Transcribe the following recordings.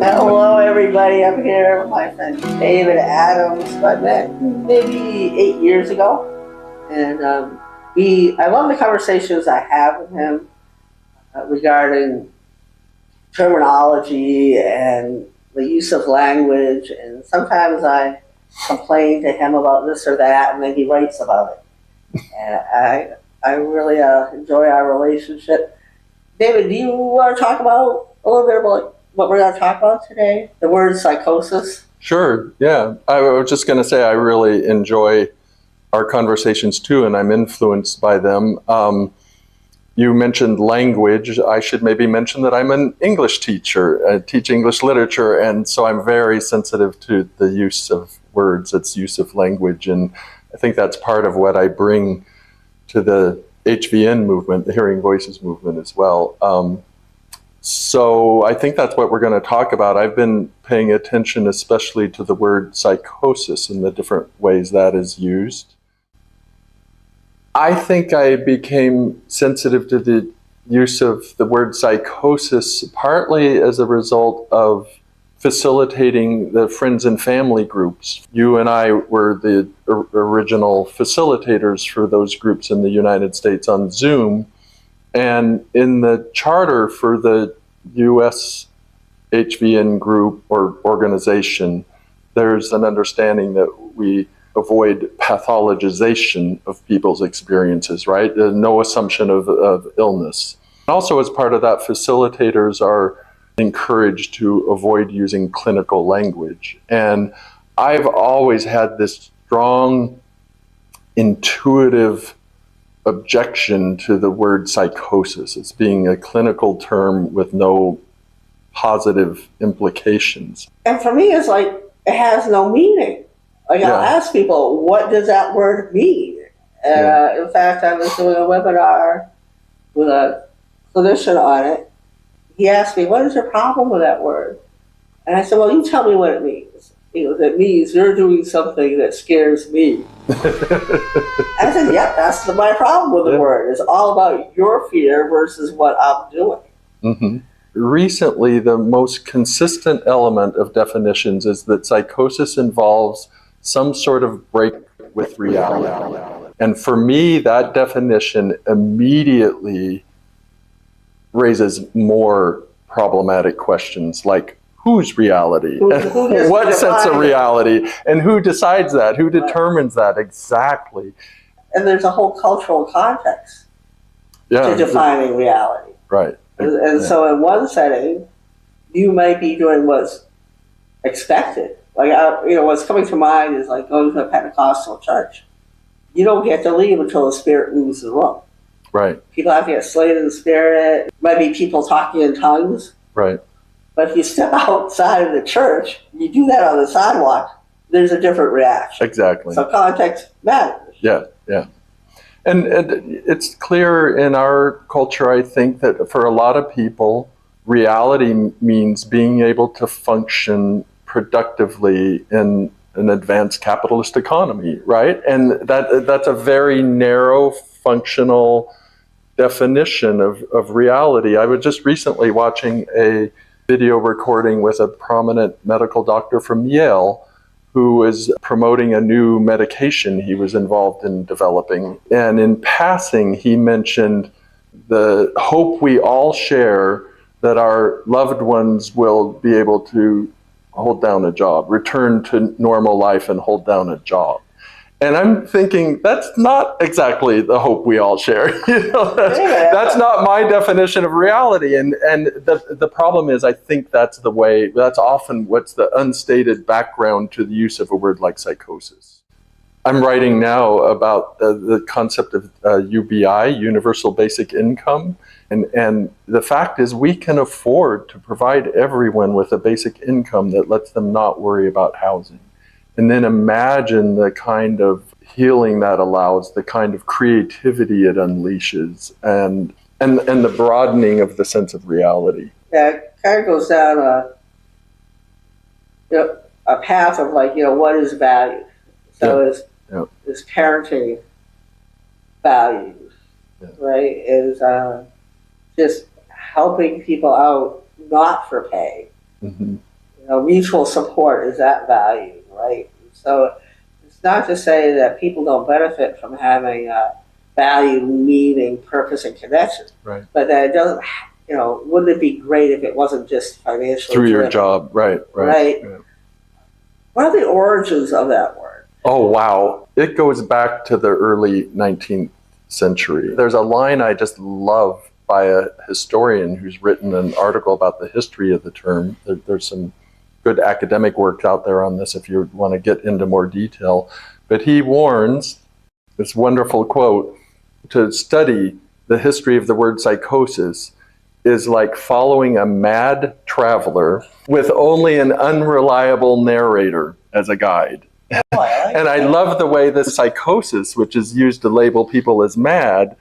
Hello, everybody. I'm here with my friend David Adams. I met maybe 8 years ago, and I love the conversations I have with him regarding terminology and the use of language. And sometimes I complain to him about this or that, and then he writes about it. And I really enjoy our relationship. David, do you want to talk about a little bit about what we're going to talk about today? The word psychosis? Sure, yeah. I was just going to say I really enjoy our conversations too, and I'm influenced by them. You mentioned language. I should maybe mention that I'm an English teacher. I teach English literature, and so I'm very sensitive to the use of words, its use of language, and I think that's part of what I bring to the HVN movement, the Hearing Voices movement as well. So I think that's what we're going to talk about. I've been paying attention especially to the word psychosis and the different ways that is used. I think I became sensitive to the use of the word psychosis partly as a result of facilitating the friends and family groups. You and I were the original facilitators for those groups in the United States on Zoom. And in the charter for the U.S. HVN group or organization, there's an understanding that we avoid pathologization of people's experiences, right? There's no assumption of illness. Also, as part of that, facilitators are encouraged to avoid using clinical language. And I've always had this strong, intuitive objection to the word psychosis as being a clinical term with no positive implications. And for me, it's like, it has no meaning. Like, I'll ask people, what does that word mean? And in fact, I was doing a webinar with a clinician on it. He asked me, what is your problem with that word? And I said, well, you tell me what it means. He goes, it means you're doing something that scares me. I said, yep, that's my problem with the word. It's all about your fear versus what I'm doing. Mm-hmm. Recently, the most consistent element of definitions is that psychosis involves some sort of break with reality. And for me, that definition immediately raises more problematic questions like, whose reality? What sense of reality? And who decides that? Who determines that exactly? And there's a whole cultural context to defining reality. Right. And so in one setting, you might be doing what's expected. Like, what's coming to mind is like going to a Pentecostal church. You don't get to leave until the Spirit moves the room. Right. People have to get slain in the Spirit. Might be people talking in tongues. Right. But if you step outside of the church, you do that on the sidewalk, there's a different reaction. Exactly. So context matters. Yeah, yeah. And it's clear in our culture, I think, that for a lot of people, reality means being able to function productively in an advanced capitalist economy, right? And that's a very narrow, functional definition of reality. I was just recently watching a video recording with a prominent medical doctor from Yale who was promoting a new medication he was involved in developing. And in passing, he mentioned the hope we all share that our loved ones will be able to hold down a job, return to normal life and hold down a job. And I'm thinking, that's not exactly the hope we all share. That's not my definition of reality. And the problem is, I think that's often what's the unstated background to the use of a word like psychosis. I'm writing now about the concept of UBI, Universal Basic Income. And the fact is, we can afford to provide everyone with a basic income that lets them not worry about housing. And then imagine the kind of healing that allows, the kind of creativity it unleashes, and the broadening of the sense of reality. Yeah, it kind of goes down a path of like, what is value? So is parenting values, right? Is just helping people out, not for pay, mutual support is that value, right? So it's not to say that people don't benefit from having value, meaning, purpose, and connection, right? But that it doesn't, wouldn't it be great if it wasn't just financially through your driven? job, right? Yeah. What are the origins of that word? Oh, wow. It goes back to the early 19th century. There's a line I just love by a historian who's written an article about the history of the term. There's some good academic work out there on this if you want to get into more detail. But he warns, this wonderful quote, to study the history of the word psychosis is like following a mad traveler with only an unreliable narrator as a guide. And I love the way the psychosis, which is used to label people as mad,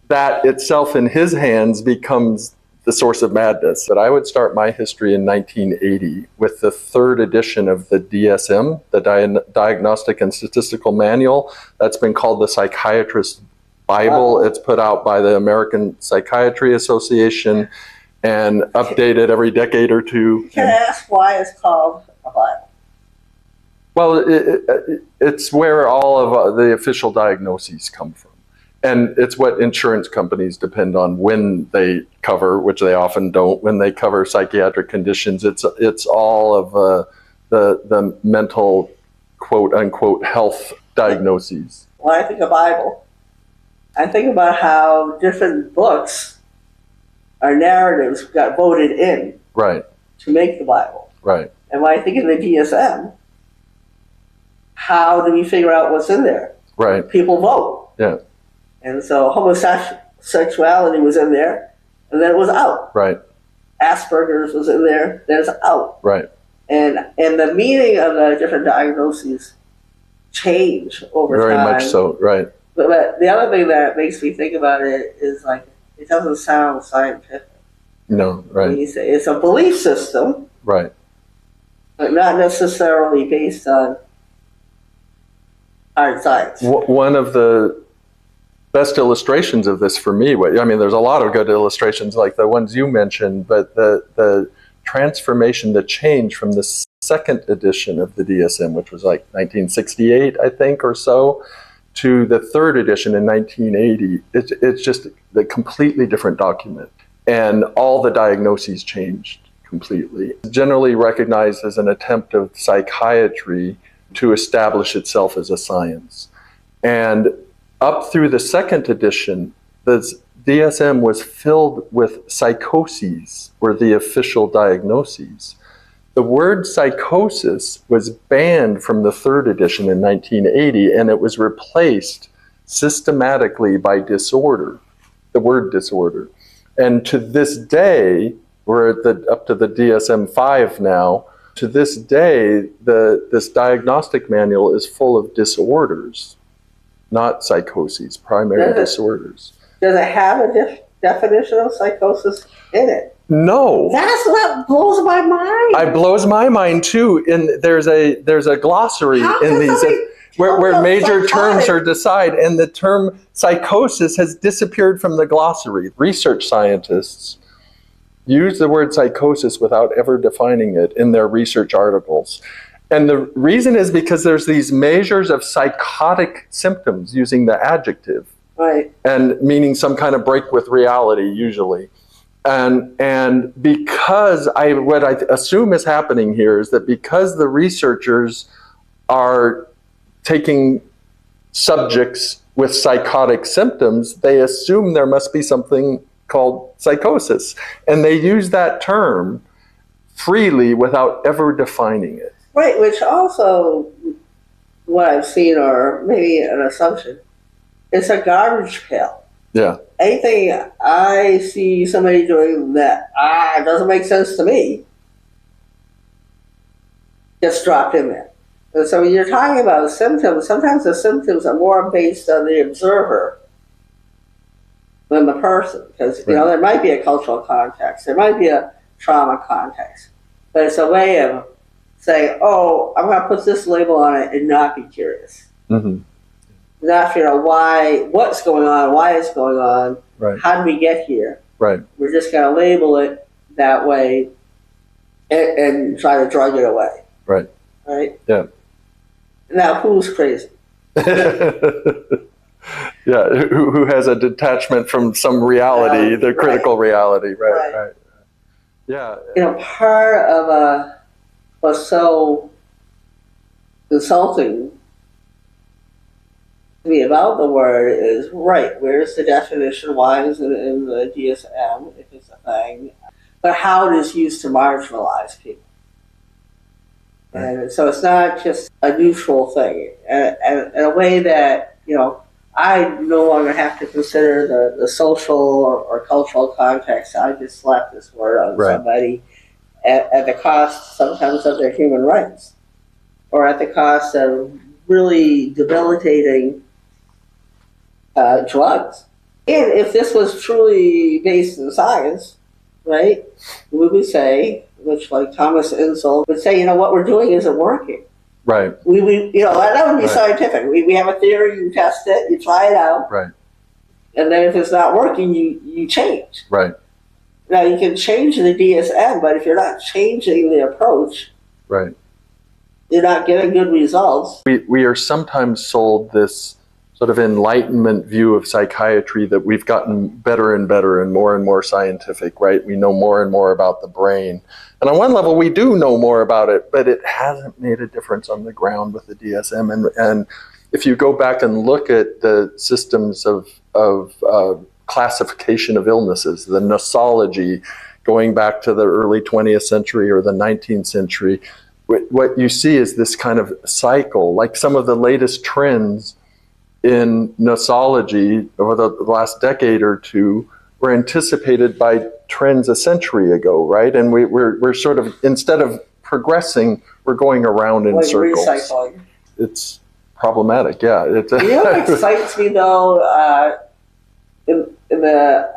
that itself in his hands becomes the source of madness. But I would start my history in 1980 with the third edition of the DSM, the Diagnostic and Statistical Manual. That's been called the Psychiatrist Bible. It's put out by the American Psychiatry Association and updated every decade or two. Can I ask why it's called a Bible? Well, it's where all of the official diagnoses come from. And it's what insurance companies depend on when they cover, which they often don't, when they cover psychiatric conditions. It's all of the mental, quote unquote, health diagnoses. When I think of Bible, I think about how different books or narratives got voted in to make the Bible. Right. And when I think of the DSM, how do we figure out what's in there? Right. People vote. Yeah. And so homosexuality was in there, and then it was out. Right. Asperger's was in there, then it's out. Right. And the meaning of the different diagnoses change over time. Very much so, right. But the other thing that makes me think about it is like, it doesn't sound scientific. No, right. When you say it's a belief system, right, but not necessarily based on hard science. One of the best illustrations of this for me, I mean, there's a lot of good illustrations like the ones you mentioned, but the transformation, the change from the second edition of the DSM, which was like 1968, I think, or so, to the third edition in 1980, it's just a completely different document. And all the diagnoses changed completely. Generally recognized as an attempt of psychiatry to establish itself as a science. And up through the second edition, the DSM was filled with psychoses, were the official diagnoses. The word psychosis was banned from the third edition in 1980, and it was replaced systematically by disorder, the word disorder. And to this day, we're up to the DSM-5 now, to this day, this diagnostic manual is full of disorders, not psychoses, primary disorders. Does it have a definition of psychosis in it? No. That's what blows my mind. It blows my mind too. And there's a glossary in these where major terms are decided, and the term psychosis has disappeared from the glossary. Research scientists use the word psychosis without ever defining it in their research articles. And the reason is because there's these measures of psychotic symptoms using the adjective. Right. And meaning some kind of break with reality usually. And because what I assume is happening here is that because the researchers are taking subjects with psychotic symptoms, they assume there must be something called psychosis. And they use that term freely without ever defining it. Right, which also, what I've seen, or maybe an assumption, it's a garbage pail. Yeah. Anything I see somebody doing that it doesn't make sense to me gets dropped in there. And so when you're talking about symptoms, sometimes the symptoms are more based on the observer than the person. Because there might be a cultural context, there might be a trauma context, but it's a way of saying, oh, I'm going to put this label on it and not be curious. Mm-hmm. Not figure out what's going on, why it's going on, right. How did we get here? Right. We're just going to label it that way and try to drug it away. Right. Right? Yeah. Now, who's crazy? Yeah, who has a detachment from some reality, the critical reality, right. Yeah. Part of what's so insulting to me about the word is, right, where's the definition? Why is it in the DSM, if it's a thing? But how it is used to marginalize people. Right. And so it's not just a neutral thing. And in a way that, I no longer have to consider the social or cultural context. I just slap this word on somebody at the cost sometimes of their human rights, or at the cost of really debilitating drugs. And if this was truly based in science, right, we would say, which like Thomas Insel would say, what we're doing isn't working. Right. That would be scientific. We have a theory, you test it, you try it out. Right. And then if it's not working, you change. Right. Now you can change the DSM, but if you're not changing the approach, right, you're not getting good results. We are sometimes sold this sort of enlightenment view of psychiatry that we've gotten better and better and more scientific, right? We know more and more about the brain. And on one level, we do know more about it, but it hasn't made a difference on the ground with the DSM. And if you go back and look at the systems of classification of illnesses, the nosology, going back to the early 20th century or the 19th century, what you see is this kind of cycle, like some of the latest trends in nosology over the last decade or two were anticipated by trends a century ago, right? And we're sort of, instead of progressing, we're going around in circles. Recycling. It's problematic, yeah. What excites me though, in the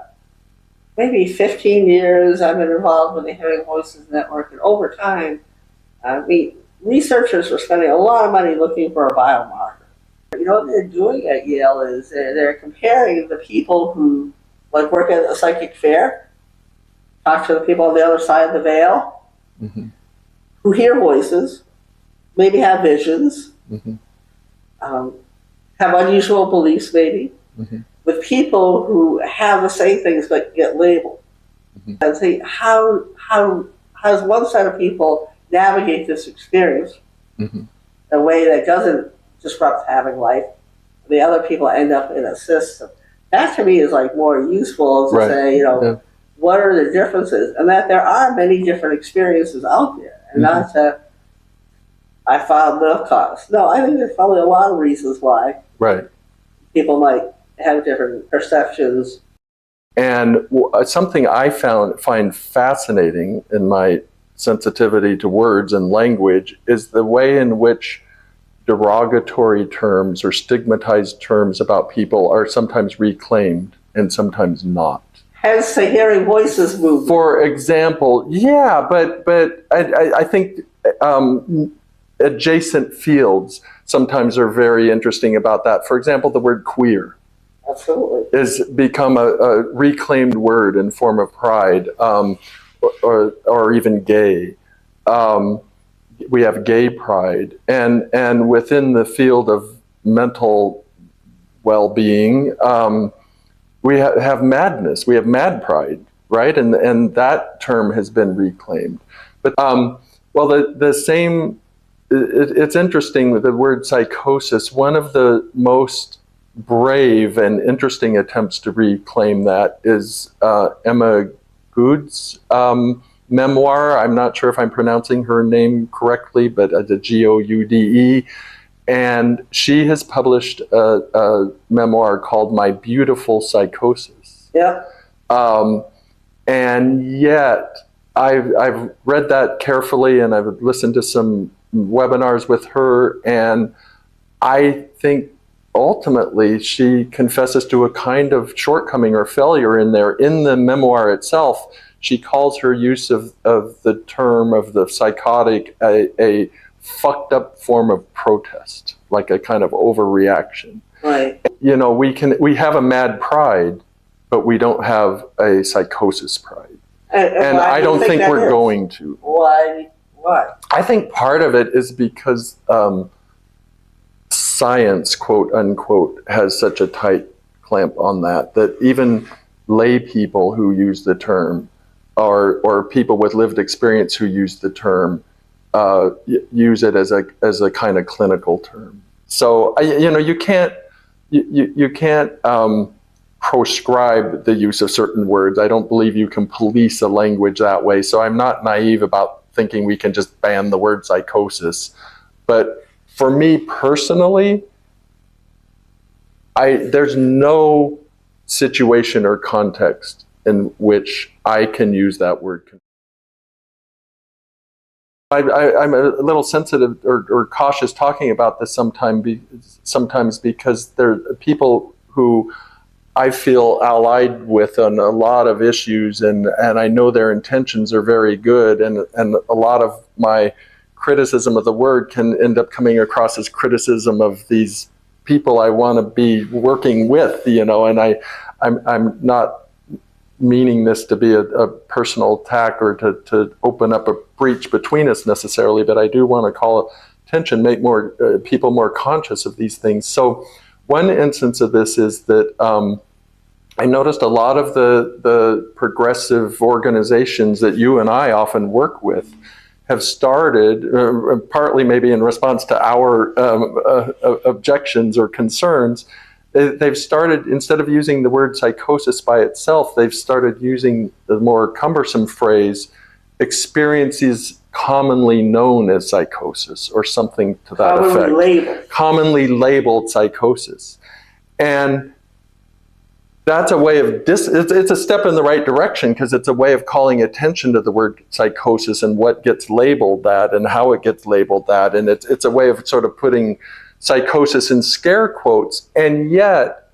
maybe 15 years I've been involved with the Hearing Voices Network, and over time, researchers are spending a lot of money looking for a biomarker. What they're doing at Yale is they're comparing the people who work at a psychic fair, talk to the people on the other side of the veil, mm-hmm. who hear voices, maybe have visions, mm-hmm. Have unusual beliefs maybe, mm-hmm. with people who have the same things but get labeled. Mm-hmm. And see how does one set of people navigate this experience mm-hmm. in a way that doesn't disrupt having life. The other people end up in a system. That to me is more useful to say, what are the differences? And that there are many different experiences out there. And mm-hmm. not to, I found the cause. No, I think there's probably a lot of reasons why people might have different perceptions. And something I find fascinating in my sensitivity to words and language is the way in which derogatory terms or stigmatized terms about people are sometimes reclaimed and sometimes not. Hence the Hearing Voices movement. For example, yeah, but I think adjacent fields sometimes are very interesting about that. For example, the word queer. Absolutely. Has become a reclaimed word in form of pride, or even gay. We have gay pride, and within the field of mental well-being, we have madness. We have mad pride, right? And that term has been reclaimed. But the same. It's interesting with the word psychosis. One of the most brave and interesting attempts to reclaim that is Emma Goude's memoir. I'm not sure if I'm pronouncing her name correctly, but the Goude. And she has published a memoir called My Beautiful Psychosis. Yeah. And yet, I've read that carefully, and I've listened to some webinars with her, and I think ultimately she confesses to a kind of shortcoming or failure in there. In the memoir itself, she calls her use of the term of the psychotic a fucked up form of protest, like a kind of overreaction. Right. We have a mad pride, but we don't have a psychosis pride. And why I do you don't think that we're is? going to. Why? I think part of it is because science, quote unquote, has such a tight clamp on that even lay people who use the term, or people with lived experience who use the term, use it as a kind of clinical term. So you can't proscribe the use of certain words. I don't believe you can police a language that way. So I'm not naive about thinking we can just ban the word psychosis. But for me personally, there's no situation or context in which I can use that word. I'm a little sensitive or cautious talking about this sometimes because there are people who I feel allied with on a lot of issues, and I know their intentions are very good, and a lot of my criticism of the word can end up coming across as criticism of these people I want to be working with, and I'm not meaning this to be a personal attack or to open up a breach between us necessarily, but I do want to call attention, make more people more conscious of these things. So one instance of this is that I noticed a lot of the progressive organizations that you and I often work with have started, partly maybe in response to our objections or concerns, they've started, instead of using the word psychosis by itself, they've started using the more cumbersome phrase, experiences commonly known as psychosis, or something to that effect. Commonly labeled psychosis. And that's a way of, it's a step in the right direction, because it's a way of calling attention to the word psychosis and what gets labeled that and how it gets labeled that. And it's a way of sort of putting psychosis in scare quotes, and yet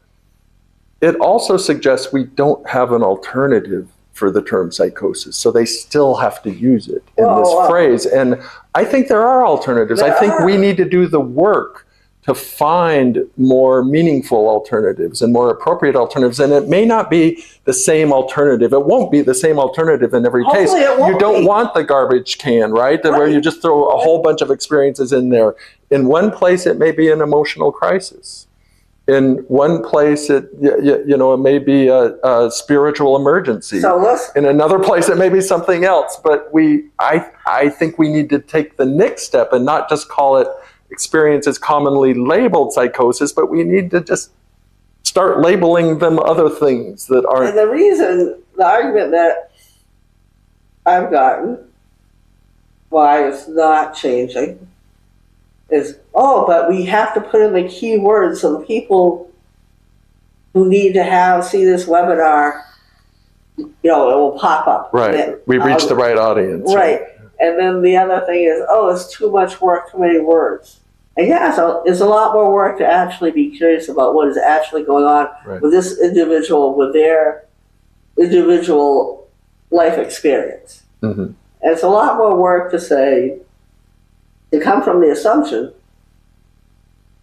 it also suggests we don't have an alternative for the term psychosis, so they still have to use it in this phrase. And I think there are alternatives. I think we need to do the work to find more meaningful alternatives and more appropriate alternatives. And it may not be the same alternative. It won't be the same alternative in every case. You don't want the garbage can, right? Where you just throw a whole bunch of experiences in there. In one place, it may be an emotional crisis. In one place, it may be a spiritual emergency. In another place, it may be something else. But I think we need to take the next step and not just call it experiences commonly labeled psychosis, but we need to just start labeling them other things that aren't. And the argument that I've gotten why it's not changing is, but we have to put in the key words so the people who need to see this webinar, it will pop up. Right. We reach the right audience. Right. And then the other thing is, it's too much work, too many words. And so it's a lot more work to actually be curious about what is actually going on with this individual, with their individual life experience. Mm-hmm. And it's a lot more work to come from the assumption,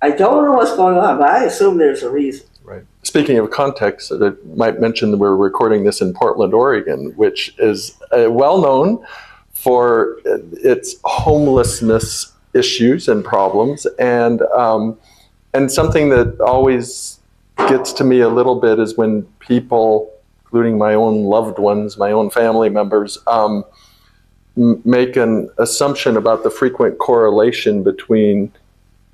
I don't know what's going on, but I assume there's a reason. Right. Speaking of context, I might mention that we're recording this in Portland, Oregon, which is well known for its homelessness issues and problems, and something that always gets to me a little bit is when people, including my own loved ones, my own family members, make an assumption about the frequent correlation between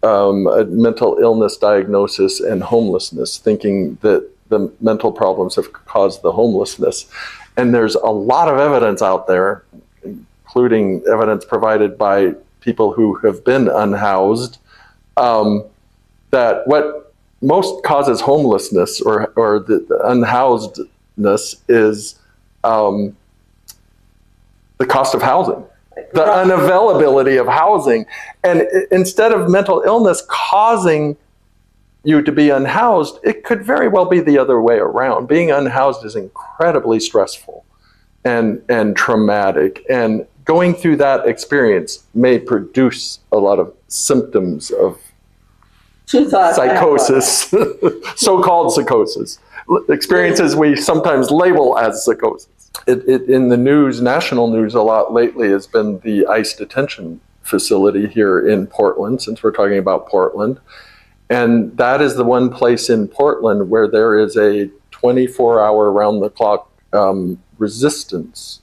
a mental illness diagnosis and homelessness, thinking that the mental problems have caused the homelessness. And there's a lot of evidence out there, including evidence provided by people who have been unhoused, that what most causes homelessness or the unhousedness is the cost of housing, the unavailability of housing. And instead of mental illness causing you to be unhoused, it could very well be the other way around. Being unhoused is incredibly stressful and traumatic, and going through that experience may produce a lot of symptoms of psychosis, so-called psychosis, experiences we sometimes label as psychosis. in the news, national news a lot lately has been the ICE detention facility here in Portland, since we're talking about Portland. And that is the one place in Portland where there is a 24-hour round-the-clock resistance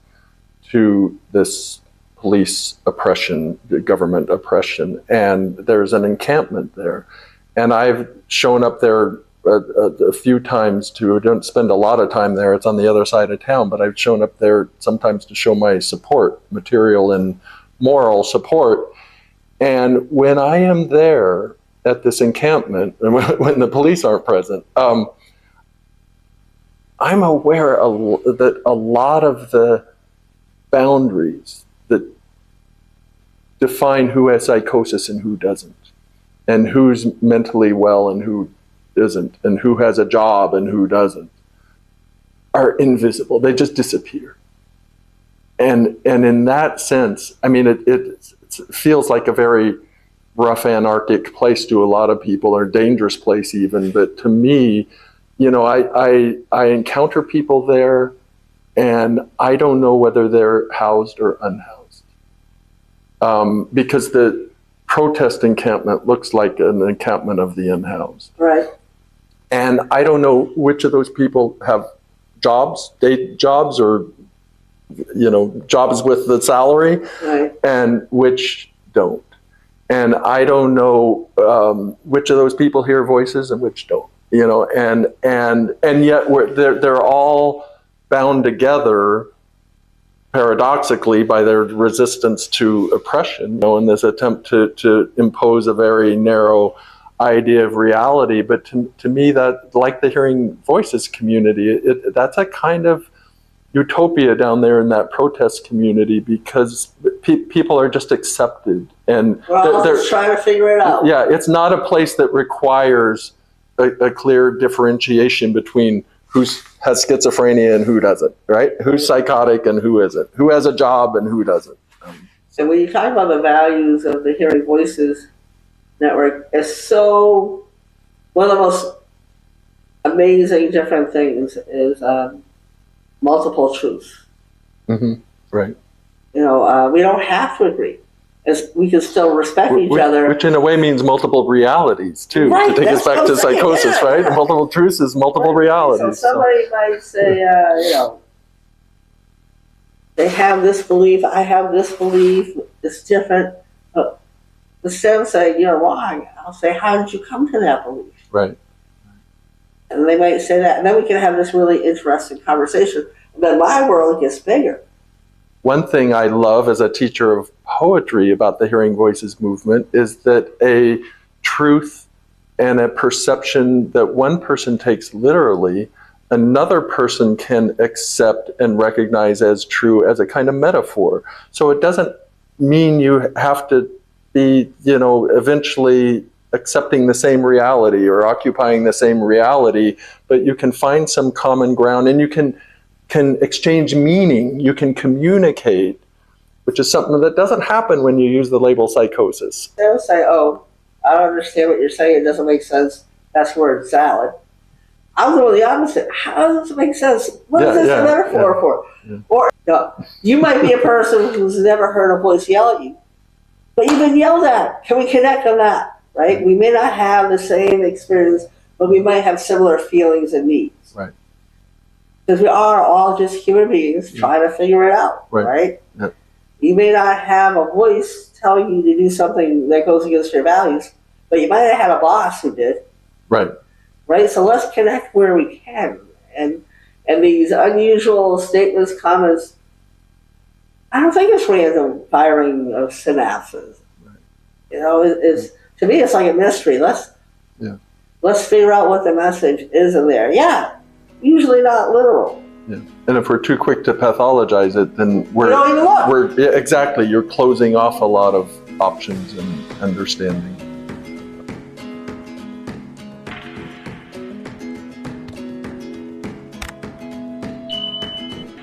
to this police oppression, government oppression, and there's an encampment there. And I've shown up there a few times to, I don't spend a lot of time there, it's on the other side of town, but I've shown up there sometimes to show my support, material and moral support. And when I am there at this encampment, and when the police aren't present, I'm aware that a lot of the boundaries that define who has psychosis and who doesn't, and who's mentally well and who isn't, and who has a job and who doesn't, are invisible. They just disappear. And in that sense, I mean, it feels like a very rough, anarchic place to a lot of people, or a dangerous place even. But to me, you know, I encounter people there, and I don't know whether they're housed or unhoused, because the protest encampment looks like an encampment of the unhoused. Right. And I don't know which of those people have jobs, day jobs, or, you know, jobs with the salary, right, and which don't. And I don't know which of those people hear voices and which don't. You know, and yet they're all bound together, paradoxically, by their resistance to oppression, you know, in this attempt to impose a very narrow idea of reality. But to me, that, like the Hearing Voices community, that's a kind of utopia down there in that protest community, because people are just accepted, and they're just trying to figure it out. Yeah, it's not a place that requires a clear differentiation between who has schizophrenia and who doesn't, right? Who's psychotic and who isn't? Who has a job and who doesn't? So when you talk about the values of the Hearing Voices Network, it's so, one of the most amazing different things is multiple truths. Mm-hmm. Right. You know, we don't have to agree. We can still respect each other. Which in a way means multiple realities, too, right, to take us back to psychosis, yeah, right? Yeah. Multiple truths is multiple realities. So somebody might say, you know, they have this belief, I have this belief, it's different. But instead of saying, you're wrong, I'll say, how did you come to that belief? Right. And they might say that, and then we can have this really interesting conversation. And then my world gets bigger. One thing I love as a teacher of poetry about the Hearing Voices movement is that a truth and a perception that one person takes literally, another person can accept and recognize as true, as a kind of metaphor. So it doesn't mean you have to be, you know, eventually accepting the same reality or occupying the same reality, but you can find some common ground, and you can exchange meaning, you can communicate, which is something that doesn't happen when you use the label psychosis. They'll say, oh, I don't understand what you're saying, it doesn't make sense, that's word salad. I'm doing the opposite. How does it make sense? What is this a metaphor for? Yeah. Or you might be a person who's never heard a voice yell at you, but you've been yelled at. Can we connect on that? Right? We may not have the same experience, but we might have similar feelings and needs. Right. Because we are all just human beings trying to figure it out, right? Yeah. You may not have a voice telling you to do something that goes against your values, but you might have had a boss who did. Right. Right? So let's connect where we can. And these unusual statements, comments, I don't think it's random firing of synapses. Right. You know, to me, it's like a mystery. Let's figure out what the message is in there. Yeah. Usually not literal. Yeah. And if we're too quick to pathologize it, then we don't even look. Exactly. You're closing off a lot of options and understanding.